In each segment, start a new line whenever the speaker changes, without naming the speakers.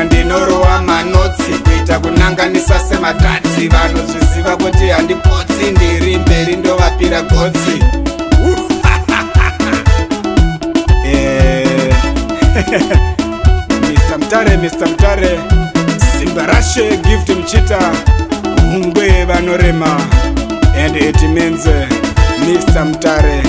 Ndinorowa manotsi kuita kunanganisa sematatsi. Vanozviziva kuti handipotsi, ndiri mberi ndovapira gotsi. Mr. Mutare, Simba Rashe, Gift Mchita, Hungwe vanorema, and it means Mr. Mutare.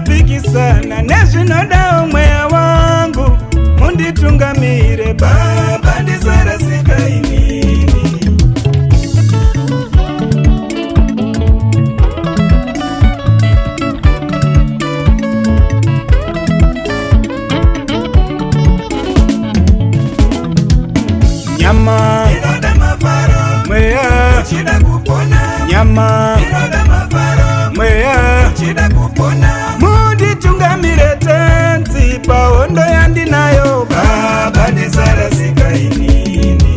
Pikisana nezvinoda mweya wangu, munditungamire Baba, ndizarasika inini. Nyama inoda mafaro, mweya uchida kupona. Nyama inoda mafaro, mweya uchida kupona. Munditungamire tenzi pahondo yandinayo Baba, ndizarasika inini.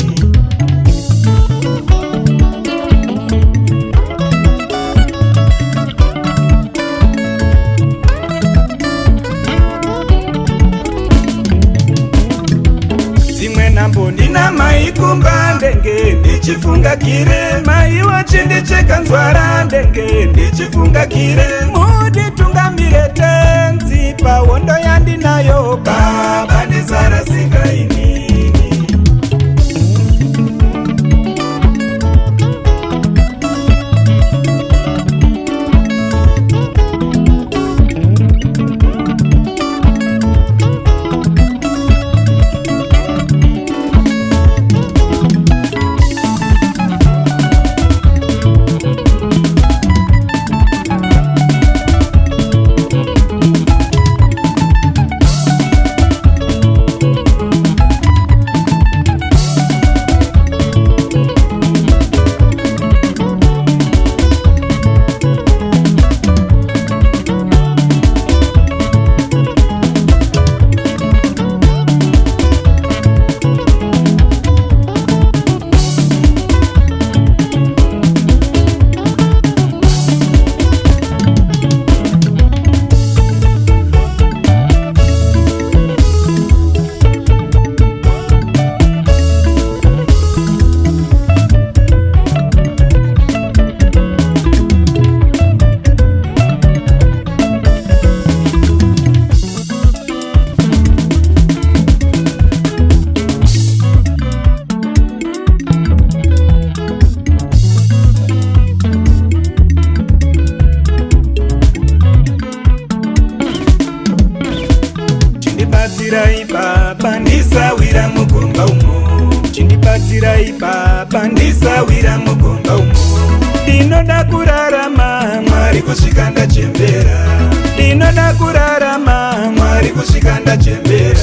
Zimwe nambo ndina mai kumba ndenge ndichifunga kire, mai wachindicheka nzwara ndenge ndichifunga kire. Munditungamire tenzi pahondo yandinayo Baba, ndizarasika inini. Chindibatsirai Baba, ndisawira mugomba umo. Chindibatsirai Baba, ndisawira mugomba umo. Ndinoda kurarama, Mwari kusvika ndachembera. Ndinoda kurarama, Mwari kusvika ndachembera.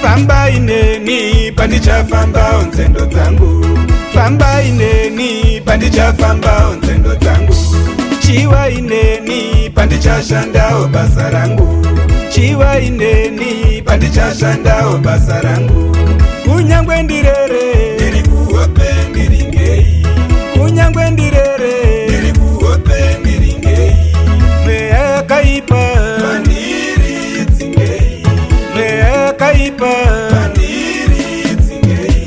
Fambai neni pandichafambawo nzendo dzangu. Fambai neni pandichafambawo nzendo dzangu. Chiwai neni pandichashandawo basa rangu, chivaindeni pandichashandawo basa rangu, kunyangwe ndirere ndiri kuhope ndiringei, kunyangwe ndirere ndiri kuhope ndiringei, mweya yakaipa pandiri dzingei, mweya yakaipa pandiri dzingei.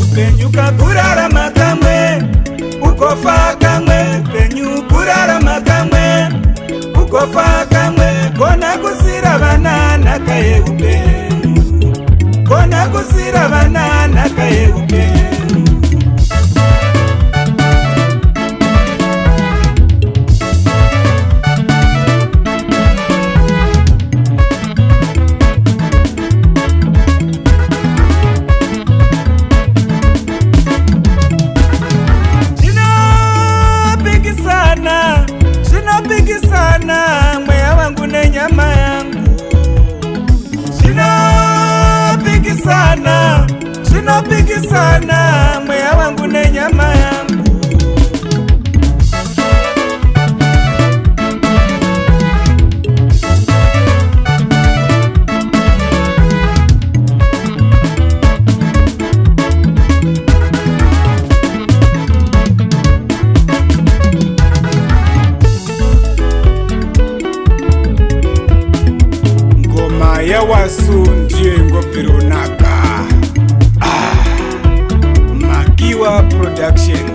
Upenyuka kurarama kamwe ukofa kamwe, penyu kurarama kamwe ukofa kamwe, kona kusira vana nakaye upenyu, kona kusira vana nakaye upenyu. Shinopikisana mweya wangu nenyama yangu, shinopikisana, shinopikisana mweya wangu nenyama yangu. Yawasu ndiye ngopirunaka. Magiwa Production.